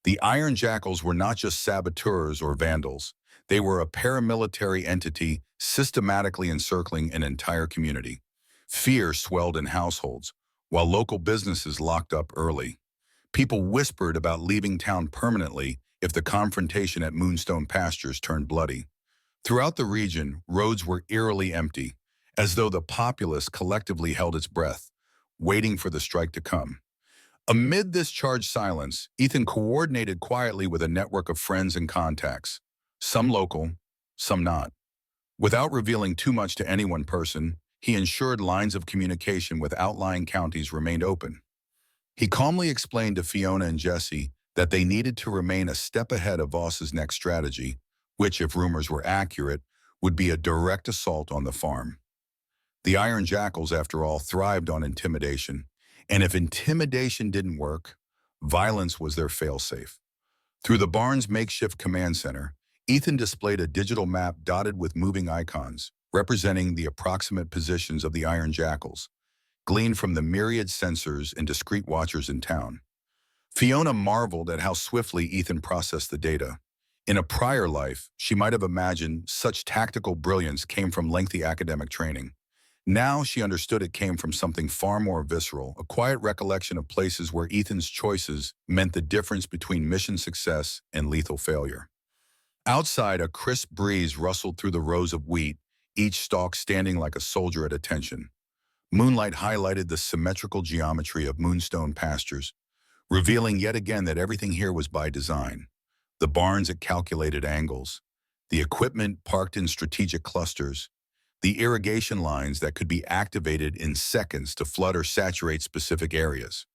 S1: The Iron Jackals were not just saboteurs or vandals. They were a paramilitary entity systematically encircling an entire community. Fear swelled in households, while local businesses locked up early. People whispered about leaving town permanently if the confrontation at Moonstone Pastures turned bloody. Throughout the region, roads were eerily empty, as though the populace collectively held its breath, waiting for the strike to come. Amid this charged silence, Ethan coordinated quietly with a network of friends and contacts, some local, some not. Without revealing too much to any one person, he ensured lines of communication with outlying counties remained open. He calmly explained to Fiona and Jesse that they needed to remain a step ahead of Voss's next strategy, which, if rumors were accurate, would be a direct assault on the farm. The Iron Jackals, after all, thrived on intimidation, and if intimidation didn't work, violence was their failsafe. Through the barn's makeshift command center, Ethan displayed a digital map dotted with moving icons, representing the approximate positions of the Iron Jackals, gleaned from the myriad sensors and discreet watchers in town. Fiona marveled at how swiftly Ethan processed the data. In a prior life, she might have imagined such tactical brilliance came from lengthy academic training. Now she understood it came from something far more visceral, a quiet recollection of places where Ethan's choices meant the difference between mission success and lethal failure. Outside, a crisp breeze rustled through the rows of wheat, each stalk standing like a soldier at attention. Moonlight highlighted the symmetrical geometry of Moonstone Pastures, revealing yet again that everything here was by design. The barns at calculated angles, the equipment parked in strategic clusters, the irrigation lines that could be activated in seconds to flood or saturate specific areas.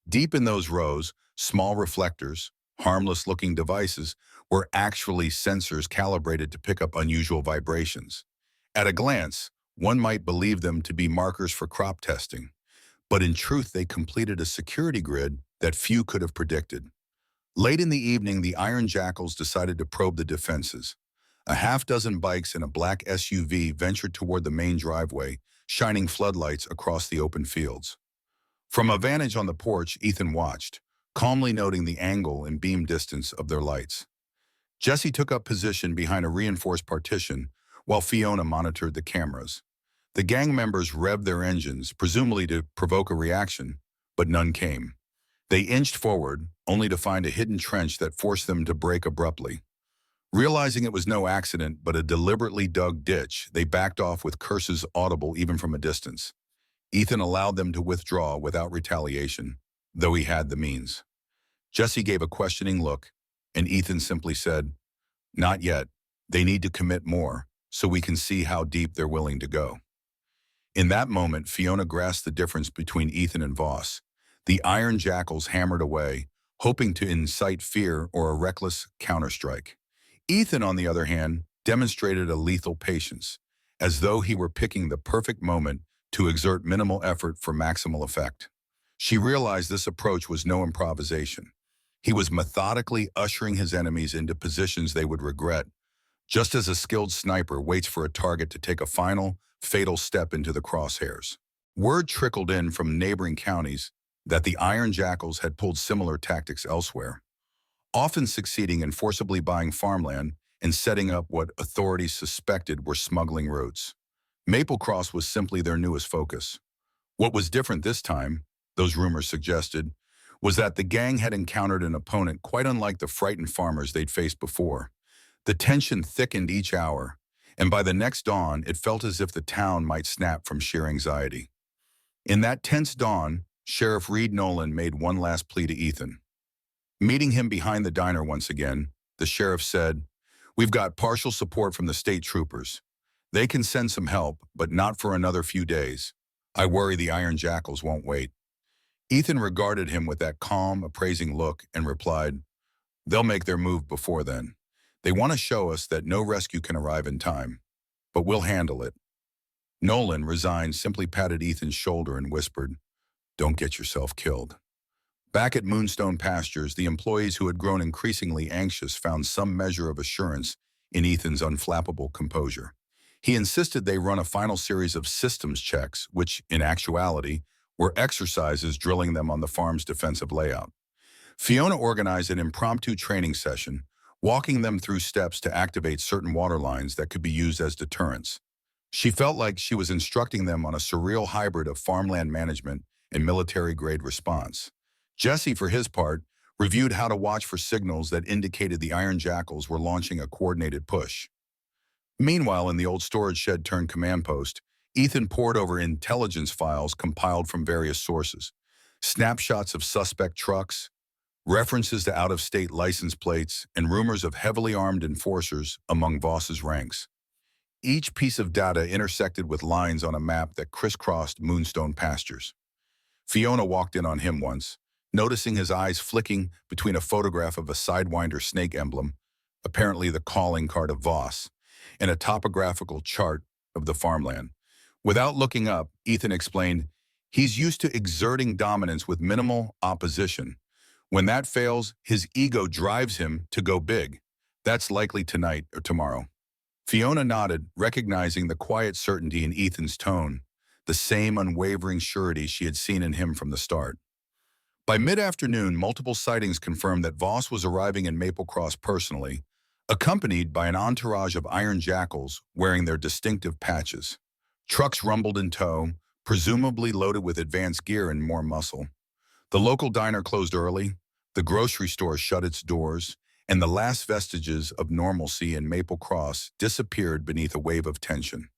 S1: Deep in those rows, small reflectors, harmless-looking devices, were actually sensors calibrated to pick up unusual vibrations. At a glance, one might believe them to be markers for crop testing, but in truth they completed a security grid that few could have predicted. Late in the evening, the Iron Jackals decided to probe the defenses. A half-dozen bikes and a black SUV ventured toward the main driveway, shining floodlights across the open fields. From a vantage on the porch, Ethan watched, calmly noting the angle and beam distance of their lights. Jesse took up position behind a reinforced partition, while Fiona monitored the cameras. The gang members revved their engines, presumably to provoke a reaction, but none came. They inched forward, only to find a hidden trench that forced them to brake abruptly. Realizing it was no accident but a deliberately dug ditch, they backed off with curses audible even from a distance. Ethan allowed them to withdraw without retaliation, though he had the means. Jesse gave a questioning look, and Ethan simply said, "Not yet. They need to commit more, so we can see how deep they're willing to go." In that moment, Fiona grasped the difference between Ethan and Voss. The Iron Jackals hammered away, hoping to incite fear or a reckless counterstrike. Ethan, on the other hand, demonstrated a lethal patience, as though he were picking the perfect moment to exert minimal effort for maximal effect. She realized this approach was no improvisation. He was methodically ushering his enemies into positions they would regret, just as a skilled sniper waits for a target to take a final, fatal step into the crosshairs. Word trickled in from neighboring counties that the Iron Jackals had pulled similar tactics elsewhere, often succeeding in forcibly buying farmland and setting up what authorities suspected were smuggling routes. Maple Cross was simply their newest focus. What was different this time, those rumors suggested, was that the gang had encountered an opponent quite unlike the frightened farmers they'd faced before. The tension thickened each hour, and by the next dawn, it felt as if the town might snap from sheer anxiety. In that tense dawn, Sheriff Reed Nolan made one last plea to Ethan. Meeting him behind the diner once again, the sheriff said, "We've got partial support from the state troopers. They can send some help, but not for another few days. I worry the Iron Jackals won't wait." Ethan regarded him with that calm, appraising look and replied, "They'll make their move before then. They want to show us that no rescue can arrive in time, but we'll handle it." Nolan, resigned, simply patted Ethan's shoulder and whispered, "Don't get yourself killed." Back at Moonstone Pastures, the employees who had grown increasingly anxious found some measure of assurance in Ethan's unflappable composure. He insisted they run a final series of systems checks, which, in actuality, were exercises drilling them on the farm's defensive layout. Fiona organized an impromptu training session, walking them through steps to activate certain water lines that could be used as deterrents. She felt like she was instructing them on a surreal hybrid of farmland management and military-grade response. Jesse, for his part, reviewed how to watch for signals that indicated the Iron Jackals were launching a coordinated push. Meanwhile, in the old storage shed turned command post, Ethan pored over intelligence files compiled from various sources. Snapshots of suspect trucks, references to out-of-state license plates, and rumors of heavily armed enforcers among Voss's ranks. Each piece of data intersected with lines on a map that crisscrossed Moonstone pastures. Fiona walked in on him once, noticing his eyes flicking between a photograph of a Sidewinder snake emblem, apparently the calling card of Voss, and a topographical chart of the farmland. Without looking up, Ethan explained, he's used to exerting dominance with minimal opposition. When that fails, his ego drives him to go big. That's likely tonight or tomorrow. Fiona nodded, recognizing the quiet certainty in Ethan's tone, the same unwavering surety she had seen in him from the start. By mid-afternoon, multiple sightings confirmed that Voss was arriving in Maple Cross personally, accompanied by an entourage of Iron Jackals wearing their distinctive patches. Trucks rumbled in tow, presumably loaded with advanced gear and more muscle. The local diner closed early, the grocery store shut its doors, and the last vestiges of normalcy in Maple Cross disappeared beneath a wave of tension.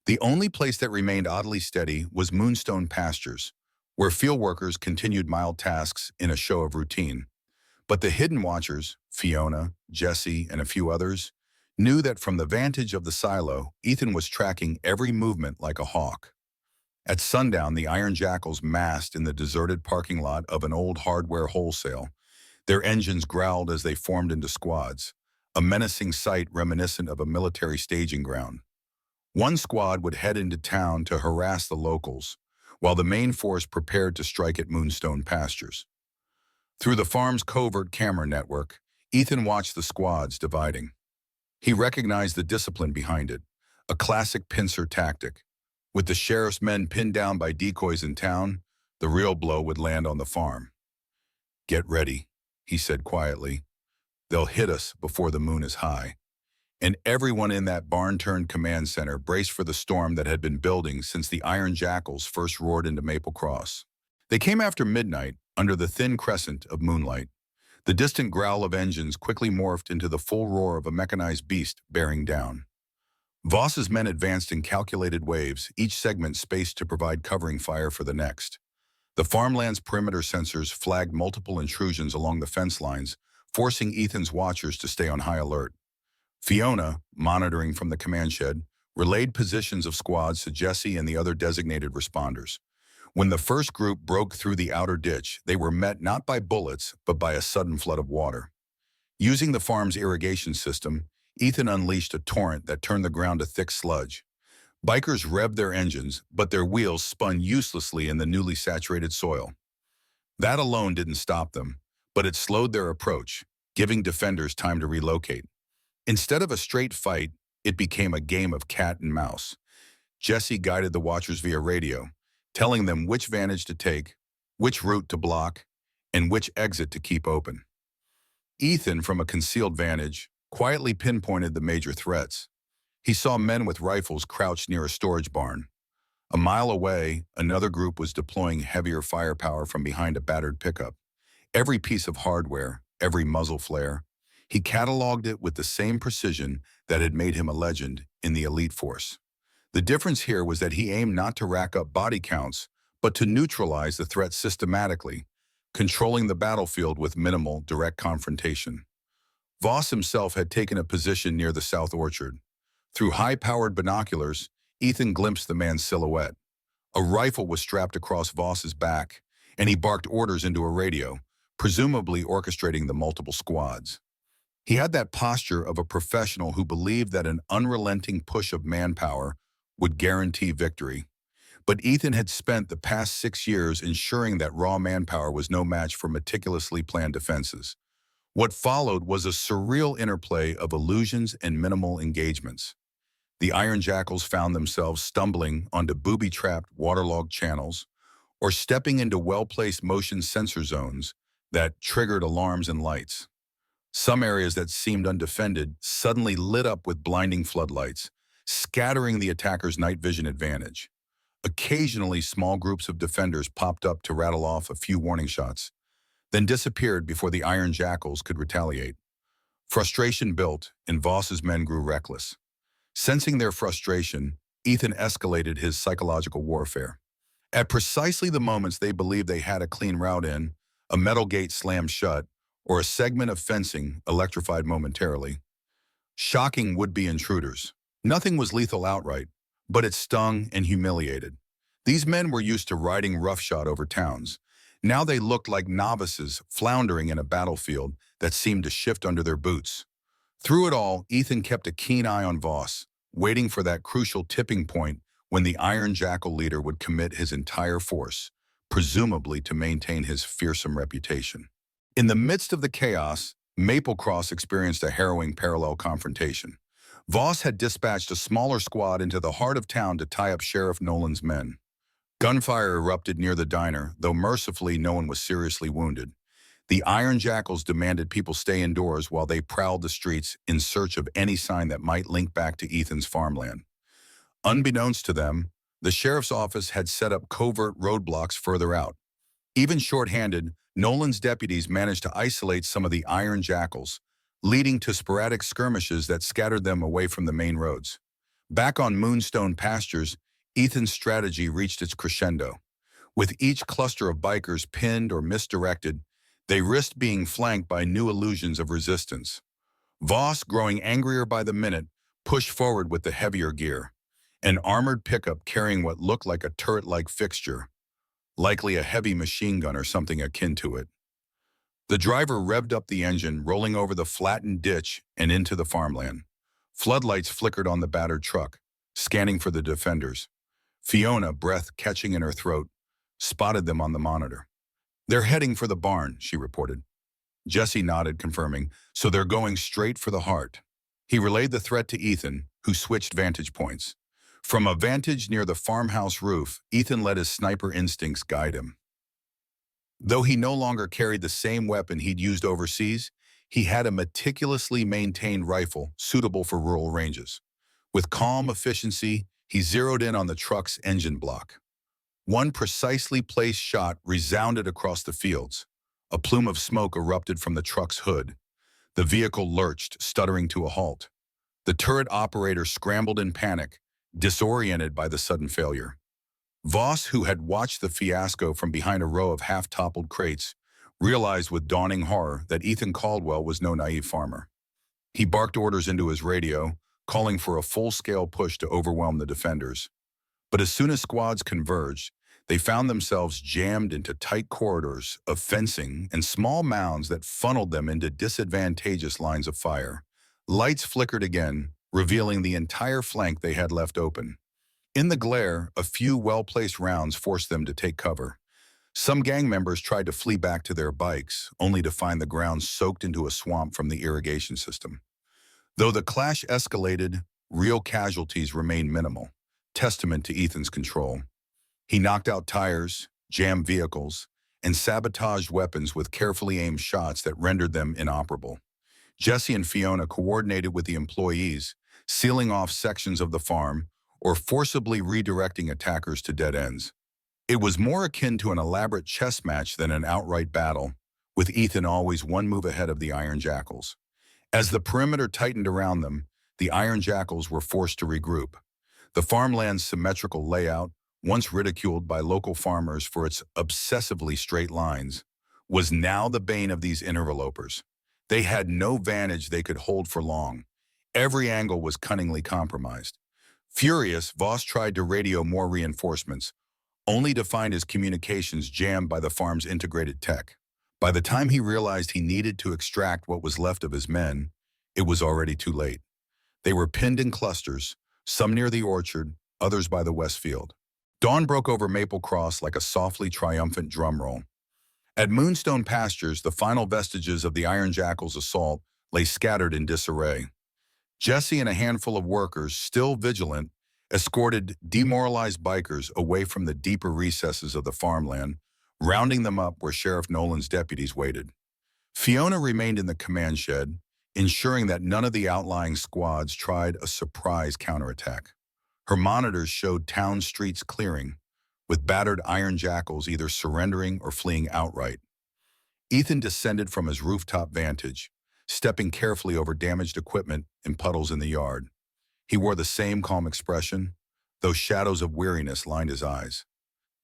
S1: The only place that remained oddly steady was Moonstone Pastures, where field workers continued mild tasks in a show of routine. But the hidden watchers, Fiona, Jesse, and a few others, knew that from the vantage of the silo, Ethan was tracking every movement like a hawk. At sundown, the Iron Jackals massed in the deserted parking lot of an old hardware wholesale. Their engines growled as they formed into squads, a menacing sight reminiscent of a military staging ground. One squad would head into town to harass the locals, while the main force prepared to strike at Moonstone Pastures. Through the farm's covert camera network, Ethan watched the squads dividing. He recognized the discipline behind it, a classic pincer tactic. With the sheriff's men pinned down by decoys in town, the real blow would land on the farm. "Get ready," he said quietly. "They'll hit us before the moon is high." And everyone in that barn-turned command center braced for the storm that had been building since the Iron Jackals first roared into Maple Cross. They came after midnight, under the thin crescent of moonlight. The distant growl of engines quickly morphed into the full roar of a mechanized beast bearing down. Voss's men advanced in calculated waves, each segment spaced to provide covering fire for the next. The farmland's perimeter sensors flagged multiple intrusions along the fence lines, forcing Ethan's watchers to stay on high alert. Fiona, monitoring from the command shed, relayed positions of squads to Jesse and the other designated responders. When the first group broke through the outer ditch, they were met not by bullets, but by a sudden flood of water. Using the farm's irrigation system, Ethan unleashed a torrent that turned the ground to thick sludge. Bikers revved their engines, but their wheels spun uselessly in the newly saturated soil. That alone didn't stop them, but it slowed their approach, giving defenders time to relocate. Instead of a straight fight, it became a game of cat and mouse. Jesse guided the watchers via radio, telling them which vantage to take, which route to block, and which exit to keep open. Ethan, from a concealed vantage, quietly pinpointed the major threats. He saw men with rifles crouched near a storage barn. A mile away, another group was deploying heavier firepower from behind a battered pickup. Every piece of hardware, every muzzle flare, he cataloged it with the same precision that had made him a legend in the elite force. The difference here was that he aimed not to rack up body counts, but to neutralize the threat systematically, controlling the battlefield with minimal direct confrontation. Voss himself had taken a position near the south orchard. Through high-powered binoculars, Ethan glimpsed the man's silhouette. A rifle was strapped across Voss's back, and he barked orders into a radio, presumably orchestrating the multiple squads. He had that posture of a professional who believed that an unrelenting push of manpower would guarantee victory. But Ethan had spent the past 6 years ensuring that raw manpower was no match for meticulously planned defenses. What followed was a surreal interplay of illusions and minimal engagements. The Iron Jackals found themselves stumbling onto booby-trapped, waterlogged channels, or stepping into well-placed motion sensor zones that triggered alarms and lights. Some areas that seemed undefended suddenly lit up with blinding floodlights, scattering the attacker's night vision advantage. Occasionally, small groups of defenders popped up to rattle off a few warning shots, then disappeared before the Iron Jackals could retaliate. Frustration built, and Voss's men grew reckless. Sensing their frustration, Ethan escalated his psychological warfare. At precisely the moments they believed they had a clean route in, a metal gate slammed shut, or a segment of fencing electrified momentarily, shocking would-be intruders. Nothing was lethal outright, but it stung and humiliated. These men were used to riding roughshod over towns. Now they looked like novices floundering in a battlefield that seemed to shift under their boots. Through it all, Ethan kept a keen eye on Voss, waiting for that crucial tipping point when the Iron Jackal leader would commit his entire force, presumably to maintain his fearsome reputation. In the midst of the chaos, Maplecross experienced a harrowing parallel confrontation. Voss had dispatched a smaller squad into the heart of town to tie up Sheriff Nolan's men. Gunfire erupted near the diner, though mercifully no one was seriously wounded. The Iron Jackals demanded people stay indoors while they prowled the streets in search of any sign that might link back to Ethan's farmland. Unbeknownst to them, the sheriff's office had set up covert roadblocks further out. Even short-handed, Nolan's deputies managed to isolate some of the Iron Jackals, leading to sporadic skirmishes that scattered them away from the main roads. Back on Moonstone Pastures, Ethan's strategy reached its crescendo. With each cluster of bikers pinned or misdirected, they risked being flanked by new illusions of resistance. Voss, growing angrier by the minute, pushed forward with the heavier gear, an armored pickup carrying what looked like a turret-like fixture, likely a heavy machine gun or something akin to it. The driver revved up the engine, rolling over the flattened ditch and into the farmland. Floodlights flickered on the battered truck, scanning for the defenders. Fiona, breath catching in her throat, spotted them on the monitor. "They're heading for the barn," she reported. Jesse nodded, confirming, "So they're going straight for the heart." He relayed the threat to Ethan, who switched vantage points. From a vantage near the farmhouse roof, Ethan let his sniper instincts guide him. Though he no longer carried the same weapon he'd used overseas, he had a meticulously maintained rifle suitable for rural ranges. With calm efficiency, he zeroed in on the truck's engine block. One precisely placed shot resounded across the fields. A plume of smoke erupted from the truck's hood. The vehicle lurched, stuttering to a halt. The turret operator scrambled in panic, disoriented by the sudden failure. Voss, who had watched the fiasco from behind a row of half-toppled crates, realized with dawning horror that Ethan Caldwell was no naive farmer. He barked orders into his radio, calling for a full-scale push to overwhelm the defenders. But as soon as squads converged, they found themselves jammed into tight corridors of fencing and small mounds that funneled them into disadvantageous lines of fire. Lights flickered again, revealing the entire flank they had left open. In the glare, a few well-placed rounds forced them to take cover. Some gang members tried to flee back to their bikes, only to find the ground soaked into a swamp from the irrigation system. Though the clash escalated, real casualties remained minimal, testament to Ethan's control. He knocked out tires, jammed vehicles, and sabotaged weapons with carefully aimed shots that rendered them inoperable. Jesse and Fiona coordinated with the employees, sealing off sections of the farm or forcibly redirecting attackers to dead ends. It was more akin to an elaborate chess match than an outright battle, with Ethan always one move ahead of the Iron Jackals. As the perimeter tightened around them, the Iron Jackals were forced to regroup. The farmland's symmetrical layout, once ridiculed by local farmers for its obsessively straight lines, was now the bane of these interlopers. They had no vantage they could hold for long. Every angle was cunningly compromised. Furious, Voss tried to radio more reinforcements, only to find his communications jammed by the farm's integrated tech. By the time he realized he needed to extract what was left of his men, it was already too late. They were pinned in clusters, some near the orchard, others by the west field. Dawn broke over Maplecross like a softly triumphant drum roll. At Moonstone Pastures, the final vestiges of the Iron Jackal's assault lay scattered in disarray. Jesse and a handful of workers, still vigilant, escorted demoralized bikers away from the deeper recesses of the farmland, rounding them up where Sheriff Nolan's deputies waited. Fiona remained in the command shed, ensuring that none of the outlying squads tried a surprise counterattack. Her monitors showed town streets clearing, with battered iron jackals either surrendering or fleeing outright. Ethan descended from his rooftop vantage, stepping carefully over damaged equipment and puddles in the yard. He wore the same calm expression, though shadows of weariness lined his eyes.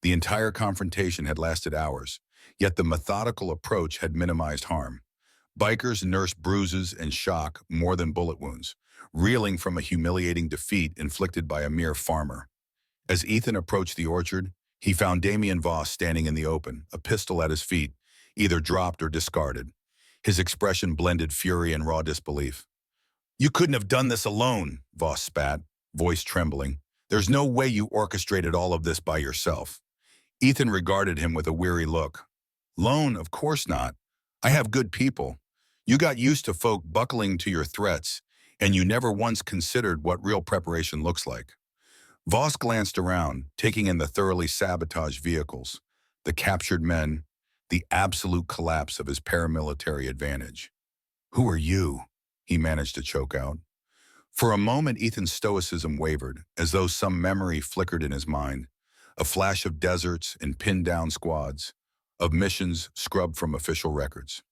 S1: The entire confrontation had lasted hours, yet the methodical approach had minimized harm. Bikers nursed bruises and shock more than bullet wounds, reeling from a humiliating defeat inflicted by a mere farmer. As Ethan approached the orchard, he found Damien Voss standing in the open, a pistol at his feet, either dropped or discarded. His expression blended fury and raw disbelief. "You couldn't have done this alone," Voss spat, voice trembling. "There's no way you orchestrated all of this by yourself." Ethan regarded him with a weary look. "Lone, of course not. I have good people. You got used to folk buckling to your threats, and you never once considered what real preparation looks like." Voss glanced around, taking in the thoroughly sabotaged vehicles, the captured men, the absolute collapse of his paramilitary advantage. "Who are you?" he managed to choke out. For a moment, Ethan's stoicism wavered, as though some memory flickered in his mind. A flash of deserts and pinned-down squads, of missions scrubbed from official records.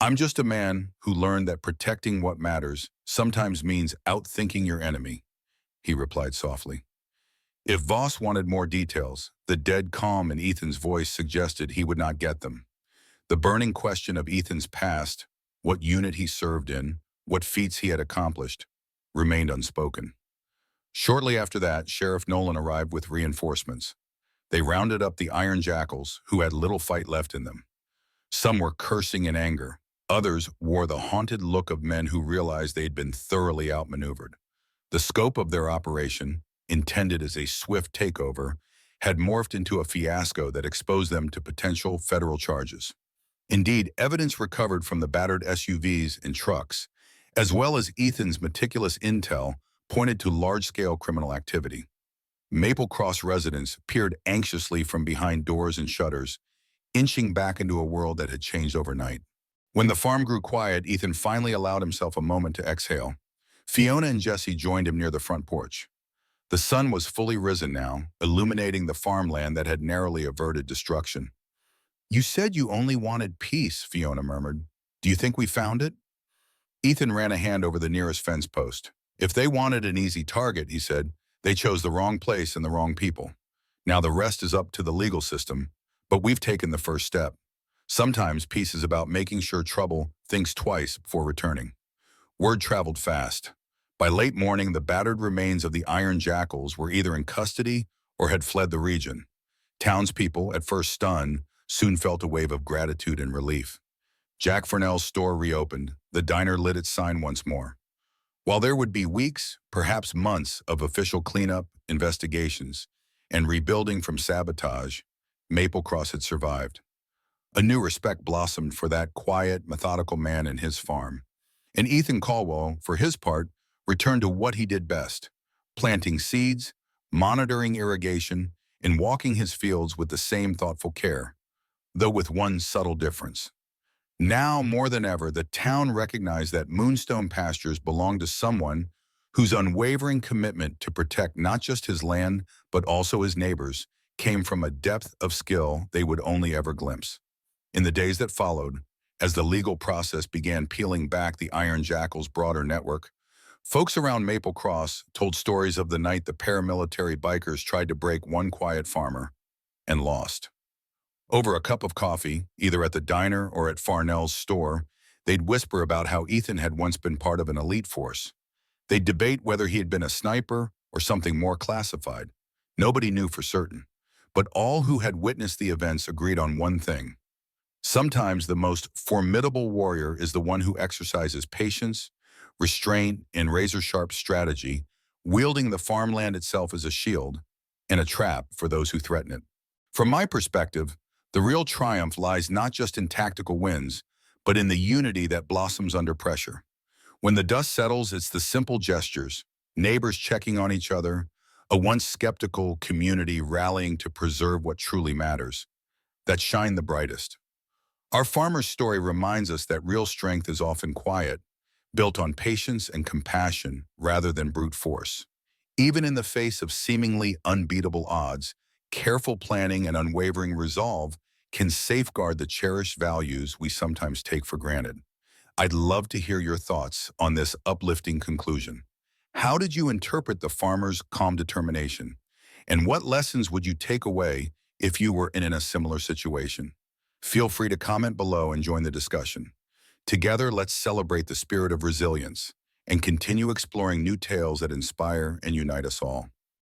S1: "I'm just a man who learned that protecting what matters sometimes means outthinking your enemy," he replied softly. If Voss wanted more details, the dead calm in Ethan's voice suggested he would not get them. The burning question of Ethan's past, what unit he served in, what feats he had accomplished, remained unspoken. Shortly after that, Sheriff Nolan arrived with reinforcements. They rounded up the iron jackals, who had little fight left in them. Some were cursing in anger. Others wore the haunted look of men who realized they'd been thoroughly outmaneuvered. The scope of their operation, intended as a swift takeover, had morphed into a fiasco that exposed them to potential federal charges. Indeed, evidence recovered from the battered SUVs and trucks, as well as Ethan's meticulous intel, pointed to large-scale criminal activity. Maple Cross residents peered anxiously from behind doors and shutters, inching back into a world that had changed overnight. When the farm grew quiet, Ethan finally allowed himself a moment to exhale. Fiona and Jesse joined him near the front porch. The sun was fully risen now, illuminating the farmland that had narrowly averted destruction. "You said you only wanted peace," Fiona murmured. "Do you think we found it?" Ethan ran a hand over the nearest fence post. "If they wanted an easy target," he said, "they chose the wrong place and the wrong people. Now the rest is up to the legal system, but we've taken the first step. Sometimes peace is about making sure trouble thinks twice before returning." Word traveled fast. By late morning, the battered remains of the iron jackals were either in custody or had fled the region. Townspeople, at first stunned, soon felt a wave of gratitude and relief. Jack Furnell's store reopened. The diner lit its sign once more. While there would be weeks, perhaps months, of official cleanup, investigations, and rebuilding from sabotage, Maple Cross had survived. A new respect blossomed for that quiet, methodical man and his farm. And Ethan Caldwell, for his part, returned to what he did best: planting seeds, monitoring irrigation, and walking his fields with the same thoughtful care, though with one subtle difference. Now, more than ever, the town recognized that Moonstone Pastures belonged to someone whose unwavering commitment to protect not just his land, but also his neighbors, came from a depth of skill they would only ever glimpse. In the days that followed, as the legal process began peeling back the Iron Jackal's broader network, folks around Maple Cross told stories of the night the paramilitary bikers tried to break one quiet farmer and lost. Over a cup of coffee, either at the diner or at Farnell's store, they'd whisper about how Ethan had once been part of an elite force. They'd debate whether he had been a sniper or something more classified. Nobody knew for certain, but all who had witnessed the events agreed on one thing. Sometimes the most formidable warrior is the one who exercises patience, restraint, and razor-sharp strategy, wielding the farmland itself as a shield and a trap for those who threaten it. From my perspective, the real triumph lies not just in tactical wins, but in the unity that blossoms under pressure. When the dust settles, it's the simple gestures, neighbors checking on each other, a once skeptical community rallying to preserve what truly matters. that shine the brightest. Our farmer's story reminds us that real strength is often quiet, built on patience and compassion rather than brute force. Even in the face of seemingly unbeatable odds, careful planning and unwavering resolve can safeguard the cherished values we sometimes take for granted. I'd love to hear your thoughts on this uplifting conclusion. How did you interpret the farmer's calm determination? And what lessons would you take away if you were in a similar situation? Feel free to comment below and join the discussion. Together, let's celebrate the spirit of resilience and continue exploring new tales that inspire and unite us all.